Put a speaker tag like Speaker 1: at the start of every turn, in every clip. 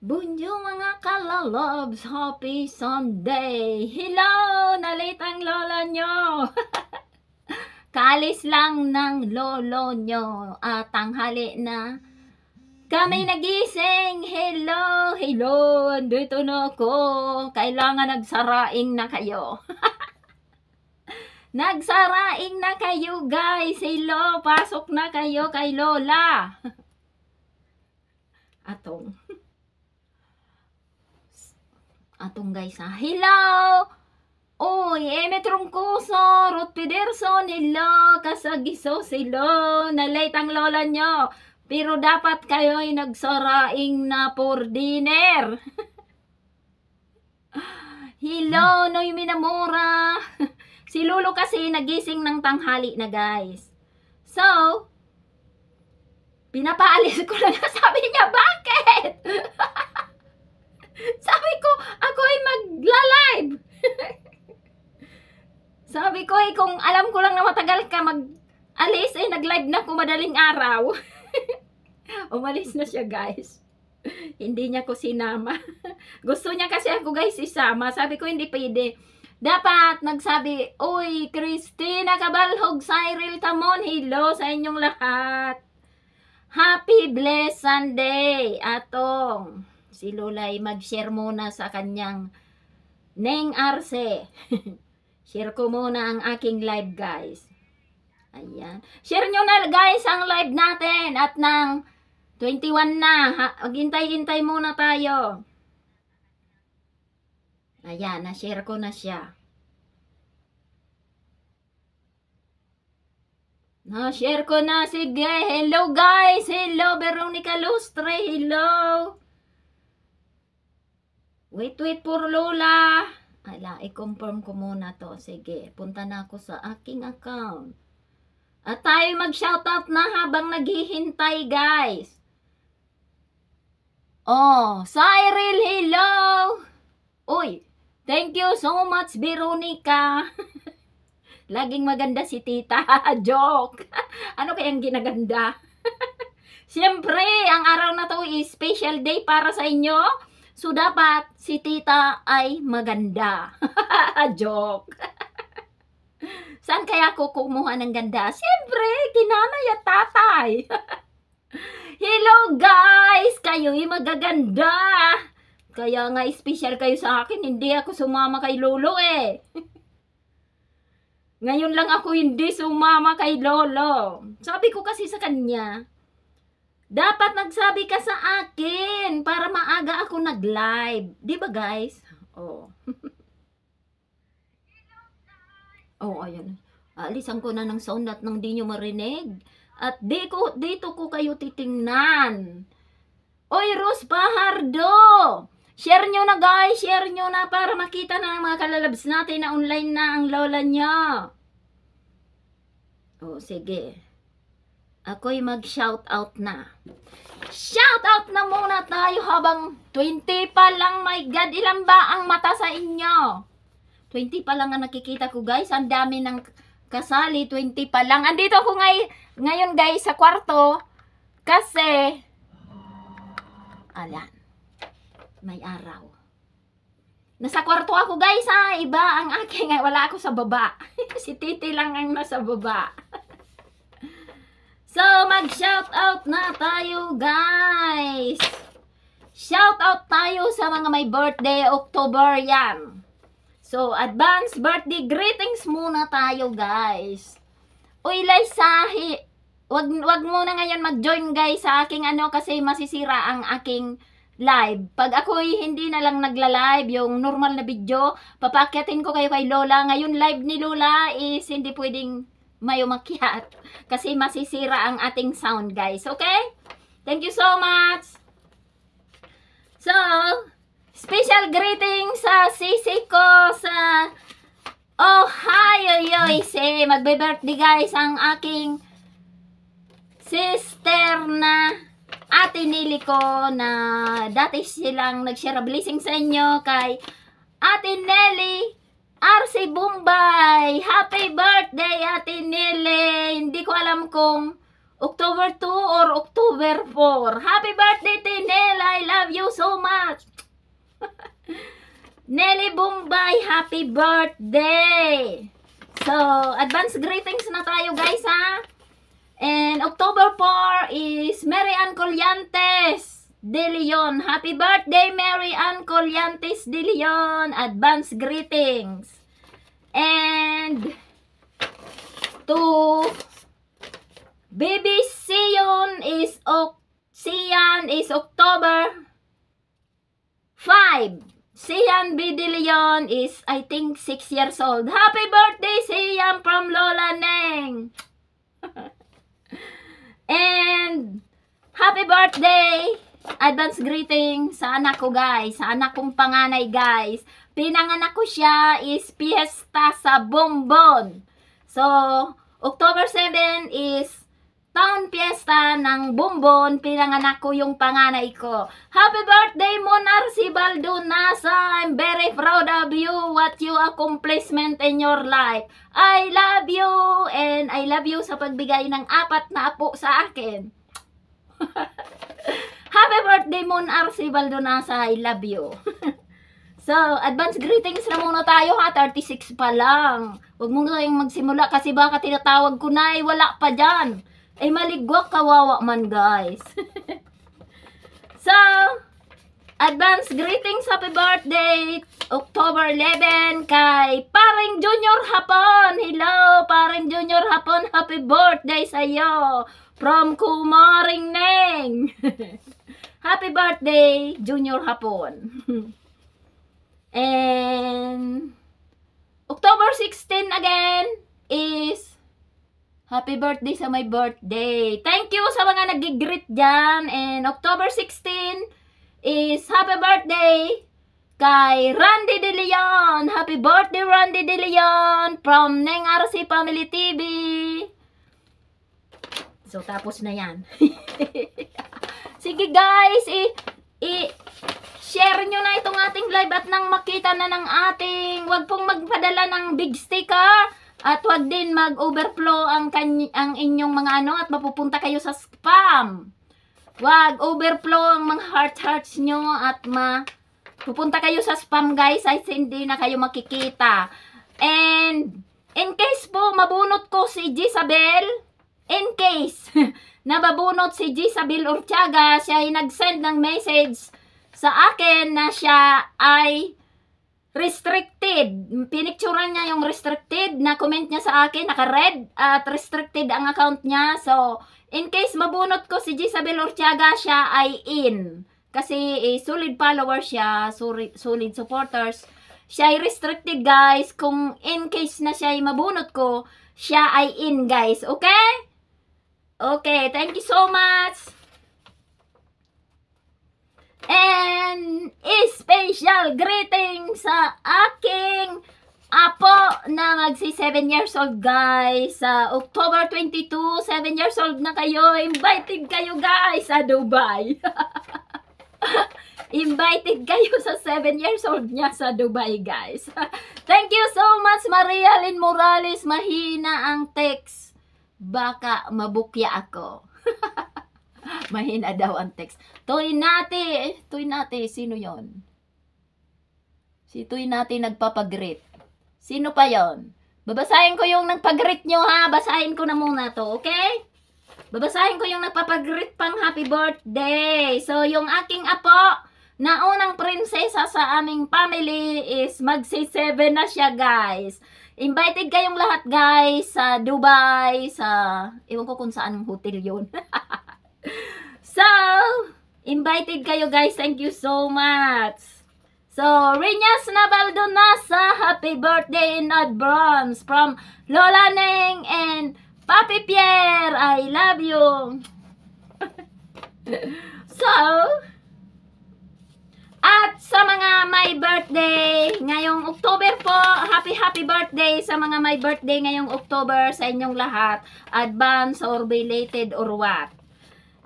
Speaker 1: Bonjour mga kalalobs! Happy Sunday! Hello! Nalit ang lola nyo! Kaalis lang ng lolo nyo at tanghali na kami nagising! Hello! Hello! Andito na ako! Kailangan nagsaraing na kayo! Nagsaraing na kayo guys! Hello! Pasok na kayo kay lola! Atong guys ha. Hello! Uy, Emetrong Kuso, Ruth Pederson, hello! Kasagiso, hello! Nalate ang lola nyo. Pero dapat kayo'y nagsaraing na for dinner. Hello, Noy Minamura. Si Lolo kasi nagising ng tanghali na guys. So, pinapaalis ko na sabi niya, bakit? Sabi ko, ako ay magla-live. Sabi ko, kung alam ko lang na matagal ka mag-alis, nag-live na ko madaling araw. Umalis na siya, guys. Hindi niya ko sinama. Gusto niya kasi ako, guys, isama. Sabi ko, hindi pwede. Dapat nagsabi, uy, Christina Cabalhog, Cyril Tamon, hello sa inyong lahat. Happy blessed Sunday, atong. Si Lolay mag-share muna sa kanyang Neng Arce. Share ko muna ang aking live guys. Ayan. Share nyo na guys ang live natin at ng 21 na. Maghintay-hintay muna tayo. Ayan, na-share ko na siya. Na-share ko na. Sige. Hello guys. Hello Veronica Lustre. Hello. Wait for Lola. Ala, i-confirm ko muna to. Sige, punta na ako sa aking account. At tayo mag-shoutout na habang naghihintay, guys. Oh, Cyril, hello! Uy, thank you so much, Veronica. Laging maganda si tita. Joke. Ano kayang ginaganda? Siyempre, ang araw na to is special day para sa inyo. So, dapat si tita ay maganda. Joke. Saan kaya ko kumuha ng ganda? Siyempre, kinanay at tatay. Hello guys! Kayo'y magaganda. Kaya nga special kayo sa akin. Hindi ako sumama kay Lolo eh. Ngayon lang ako hindi sumama kay Lolo. Sabi ko kasi sa kanya, dapat nagsabi ka sa akin para maaga ako nag-live. Di ba guys? Oh. Oh, ayan. Alisan ko na ng sound at nang di nyo marinig. At dito ko kayo titingnan. Oy, Rose Pahardo! Share nyo na guys, share nyo na para makita na ng mga kalalabs natin na online na ang lola niya. Oh, sige. Ako'y mag-shoutout na. Shoutout na muna tayo habang 20 pa lang. My God, ilan ba ang mata sa inyo? 20 pa lang ang nakikita ko guys. Ang dami ng kasali. 20 pa lang. Andito ako ngayon guys sa kwarto. Kasi, ayan, may araw. Nasa kwarto ako guys ha. Iba ang aking. Wala ako sa baba. Si Titi lang ang nasa baba. So, mag-shoutout na tayo, guys. Shoutout tayo sa mga may birthday, October yan. So, advance birthday greetings muna tayo, guys. Uy, Laisahi, wag muna ngayon mag-join, guys, sa aking kasi masisira ang aking live. Pag ako'y hindi na lang nagla-live, yung normal na video, papakyatin ko kayo kay Lola. Ngayon, live ni Lola is hindi pwedeng may umakyat kasi masisira ang ating sound guys, okay? Thank you so much. So, special greetings sa sisi ko sa Ohio, USA. Magbe-birthday guys ang aking sister na Ate Nili ko na dati silang nag-share blessing sa inyo kay Ate Nelly RC Bombay. Happy birthday, Ate Nili. Hindi ko alam kung October 2 or October 4. Happy birthday, Tinel! I love you so much! Nelly Bombay, happy birthday! So, advance greetings na tayo guys ha. And October 4 is Mary Ann Colyantes de Leon. Happy birthday, Mary Ann Colyantes de Leon. Advance greetings. And to Baby Sion is October 5. Sian B. De Leon is, I think, 6 years old. Happy birthday, Sian, from Lola Neng. And happy birthday, advance greeting sa anak ko guys, sa anak kong panganay guys. Pinanganak ko siya is Fiesta sa Bonbon. So, October 7 is Town Fiesta ng Bonbon. Pinanganak ko yung panganay ko. Happy birthday, Monar si Baldonasa. I'm very proud of you, what you accomplishment in your life. I love you, and I love you sa pagbigay ng 4 na apo sa akin. Happy birthday, Monar si Baldonasa. I love you. So, advance greetings na muna tayo ha. 36 pa lang. Huwag muna tayong magsimula kasi baka tinatawag ko na wala pa dyan. Ay maligwak, kawawa man guys. So, advance greetings, happy birthday, October 11 kay Paring Junior Hapon. Hello, Paring Junior Hapon, happy birthday sa iyo from Kumaring Neng. Happy birthday, Junior Hapon. And October 16 again is happy birthday sa my birthday. Thank you sa mga nag-greet dyan. And October 16 is happy birthday kay Randy De Leon. Happy birthday, Randy De Leon from Neng RC Family TV. So, tapos na yan. Sige guys, share nyo na itong ating live at nang makita na ng ating, wag pong magpadala ng big stick ha. At wag din mag-overflow ang inyong mga ano at mapupunta kayo sa spam. Wag overflow ang mga hearts nyo at pupunta kayo sa spam guys ay hindi na kayo makikita. And in case po mabunot ko si Jezabel, in case na mabunot si Jezabel Urtiaga, siya ay nag-send ng message sa akin na siya ay restricted. Pinicturean niya yung restricted na comment niya sa akin, naka-red at restricted ang account niya. So, in case mabunot ko si Jezabel Urtiaga, siya ay in. Kasi solid followers siya, solid supporters. Siya ay restricted guys. Kung in case na siya ay mabunot ko, siya ay in guys. Okay? Okay, thank you so much. And special greeting sa aking apo na magsi 7 years old guys. Sa October 22, 7 years old na kayo. Invited kayo guys sa Dubai. Invited kayo sa 7 years old niya sa Dubai guys. Thank you so much Maria Lynn Morales. Mahina ang text. Baka mabukya ako. Mahina daw ang text. Toy Nati, sino yon? Si Toy Nati nagpapagreet. Sino pa yon? Babasahin ko yung nagpagreet nyo ha. Basahin ko na muna to, okay? Babasahin ko yung nagpapagreet pang happy birthday. So, yung aking apo, na unang prinsesa sa aming family is magsi-7 na siya guys. Invited kayong lahat guys sa Dubai, sa, ewan ko kung saan hotel yun. So, invited kayo guys. Thank you so much. So, Rinyas Nabaldonasa, happy birthday in advance from Lola Neng and Papi Pierre. I love you. So, at sa mga may birthday ngayong October po, happy birthday sa mga may birthday ngayong October sa inyong lahat, advance or belated or what.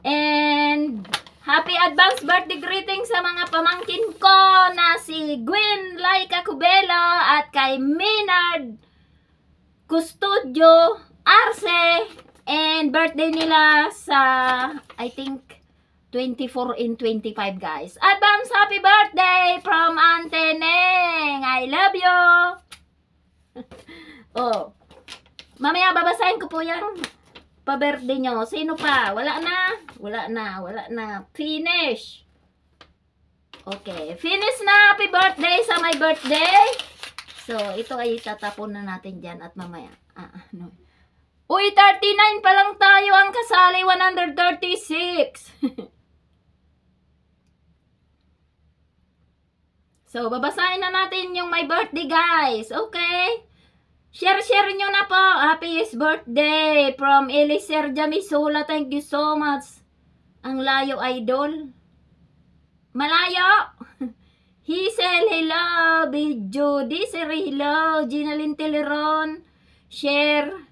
Speaker 1: And happy advance birthday greeting sa mga pamangkin ko na si Gwen Laika Cubelo at kay Maynard Custodio Arce And birthday nila sa, I think, 24 and 25, guys. Advance happy birthday from Auntie Neng. I love you. Oh. Mamaya babasahin ko po yung pa-birthday nyo. Sino pa? Wala na? Wala na. Wala na. Finish. Okay. Finish na. Happy birthday sa my birthday. So, ito ay tatapon na natin dyan at mamaya. No. Uy, 39 pa lang tayo. Ang kasali, 136. So, babasahin na natin yung my birthday, guys. Okay? Share nyo na po. Happiest birthday from Eliser Jamisula. Thank you so much. Ang layo, idol. Malayo. Hisel, hello. Judy, Siri, hello. Ginalyn Teleron. Share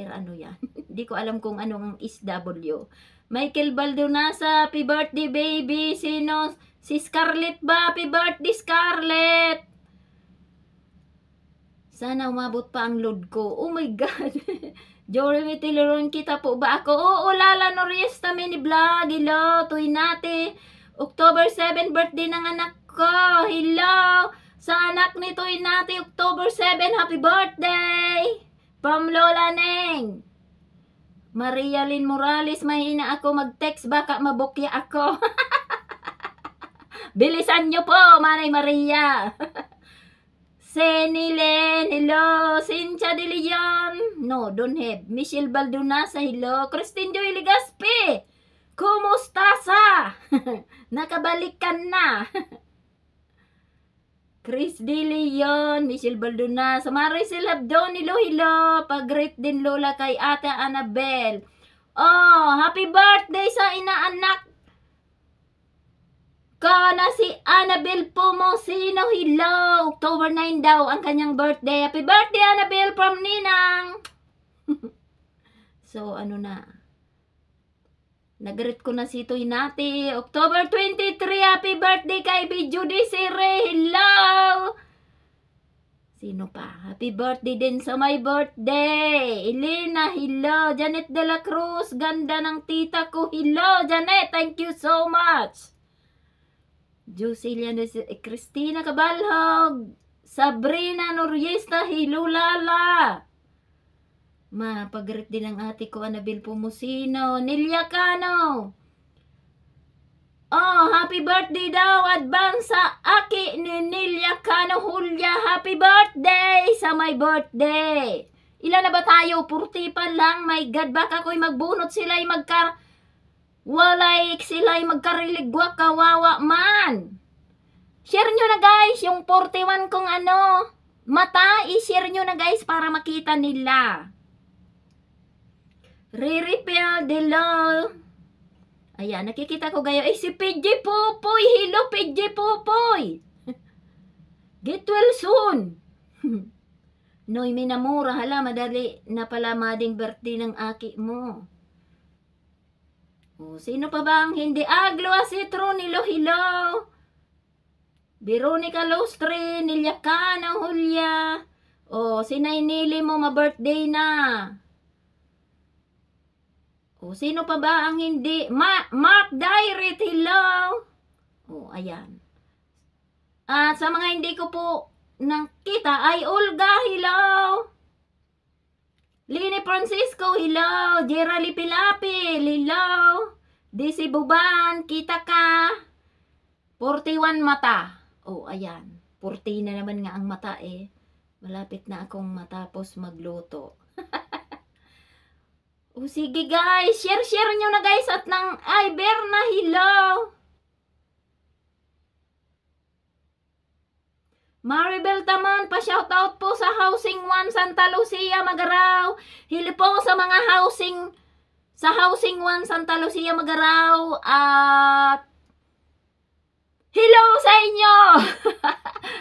Speaker 1: ano yan? Hindi ko alam kung anong SW. Michael Baldonasa, happy birthday, baby. Sino? Si Scarlett ba? Happy birthday, Scarlett. Sana umabot pa ang load ko. Oh my God. Jeremy Teleron, kita po ba ako? Oo, Lala Noriesta mini vlog. Hello, Tuinate. October 7, birthday ng anak ko. Hello. Sa anak ni Tuinate, October 7, happy birthday. From Lola Neng. Maria Lynn Morales, mahina ako mag-text, baka mabukya ako. Bilisan nyo po, Manay Maria. Senilen, hello. Cynthia De Leon, no, don't have. Michelle Baldonasa, hello. Christine Joy Legaspi, kumusta sa? Nakabalikan na. Chris De Leon, Michelle Baldonasa, Maricel Abdon, hello. Pag-greet din lola kay Ate Annabel. Oh, happy birthday sa inaanak ko na si Annabel Pomosino, hello. October 9 daw ang kanyang birthday. Happy birthday, Annabel, from Ninang. So, ano na. Nag-greet ko na si Tuinate. October 23, happy birthday kay Judy Sire. Hello! Sino pa? Happy birthday din sa my birthday. Elena, hello. Janet De La Cruz, ganda ng tita ko. Hello, Janet. Thank you so much. Jusilia, Christina Cabalhog. Sabrina Noriesta, hello, Lala. Pag-greet din ang ate ko, Annabel Pumusino. Nelia Cano. Oh, happy birthday daw. Advance sa aki ni Nelia Cano Julia. Happy birthday sa my birthday. Ilan na ba tayo? 40 pa lang. My God, baka ko'y magbunot sila'y walay sila'y magkariligwa, kawawa man. Share nyo na guys, yung 41 kong mata, i-share nyo na guys para makita nila. Re-repair, hello. Ayan, nakikita ko gayo. Si PJ Popoy. Hello, PJ Popoy. Get well soon. Noy Minamura. Hala, madali na pala mading birthday ng aki mo. Oh, sino pa ba ang hindi? Gloa Citro, hello. Veronica Lostre, Nelia Cano, Julia. Oh, si Nainili mo, ma-birthday na. O, sino pa ba ang hindi? Mark Dairit, hello. O, ayan. At sa mga hindi ko po nakita ay Olga, hello. Lini Francisco, hello. Gerald Pilapil, hello. Desi Buban, kita ka. 41 mata. O, ayan. 40 na naman nga ang mata eh. Malapit na akong matapos magluto. O sige guys, share nyo na guys at ng Berna, hello. Maribel Tamon, pa-shoutout po sa Housing 1 Santa Lucia, Magaraw. Hello po sa mga sa Housing 1 Santa Lucia, Magaraw. At hello sa inyo.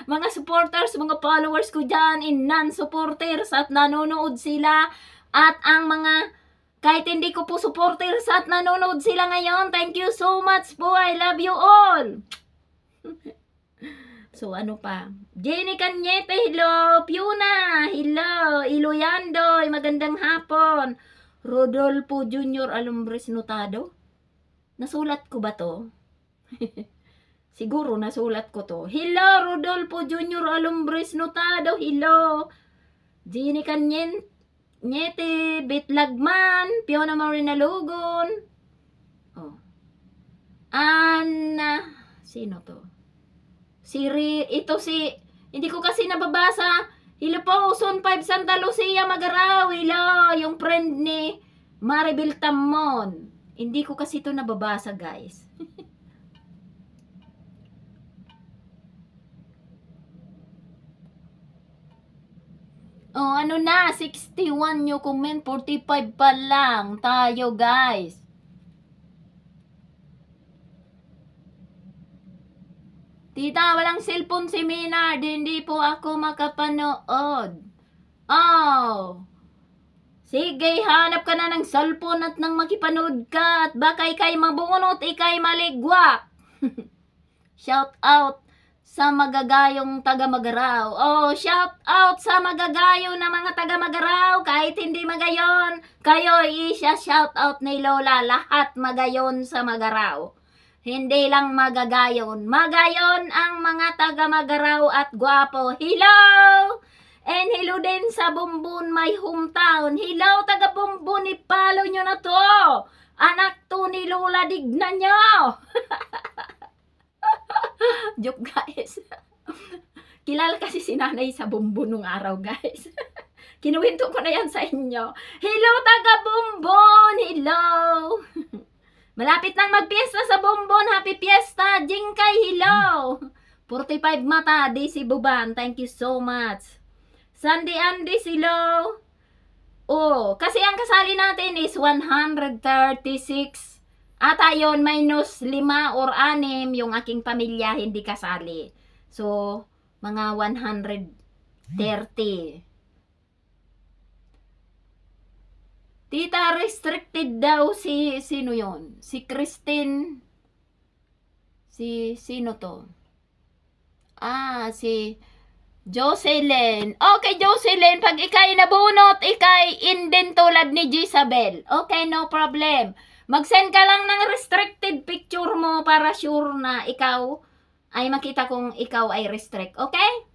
Speaker 1: Mga supporters, mga followers ko dyan, and non-supporters at nanonood sila. At ang mga kahit hindi ko po supporters at nanonood sila ngayon, thank you so much po. I love you all. So, ano pa? Jenny Cañete, hello. Piuna, hello. Iloyandoy, magandang hapon. Rodolfo Jr. Alumbres Notado. Nasulat ko ba to? Siguro nasulat ko to. Hello, Rodolfo Jr. Alumbres Notado, hello. Jenny Cañete, Bitlagman, Fiona Marina Lugon. Oh. Anna, sino to? Hindi ko kasi nababasa. Hello po, Zone 5 Santa Lucia, Magaraw. Hello, yung friend ni Maribel Tamon. Hindi ko kasi ito nababasa, guys. Oh, ano na, 61 yung comment, 45 pa lang tayo, guys. Tita, walang cellphone si Minard. Hindi po ako makapanood. Oh. Sige, hanap ka na ng cellphone at nang makipanood ka. At baka ikay mabunot, ikay maligwak. Shout out sa magagayong taga-Magaraw. Oh, shout out sa magagayo na mga taga-Magaraw. Kahit hindi magayon, kayo isya shout out ni Lola. Lahat magayon sa Magaraw. Hindi lang magagayon. Magayon ang mga taga-Magaraw at gwapo. Hello! And hello din sa Bumbun, my hometown. Hello, taga-Bumbun, ipalo nyo na to. Anak to ni Lola, dignan nyo. Joke, guys. Kilala kasi si nanay sa Bumbun nung araw, guys. Kinuwento ko na yan sa inyo. Hello, taga-Bumbun. Hello. Malapit nang magpiesta sa Bumbun. Happy Fiesta. Jingkay, hello. 45 mata. Daisy Buban. Thank you so much. Sandy Andy, hello. Oh, kasi ang kasali natin is 136. At ayon, minus 5 or 6 yung aking pamilya hindi kasali. So, mga 130. Tita, restricted daw sino yon? Si Christine. Sino to? Si Jocelyn. Okay, Jocelyn, pag ikay nabunot, ikay indin tulad ni Jezabel. Okay, no problem. Mag-send ka lang ng restricted picture mo para sure na ikaw ay makita kung ikaw ay restrict. Okay?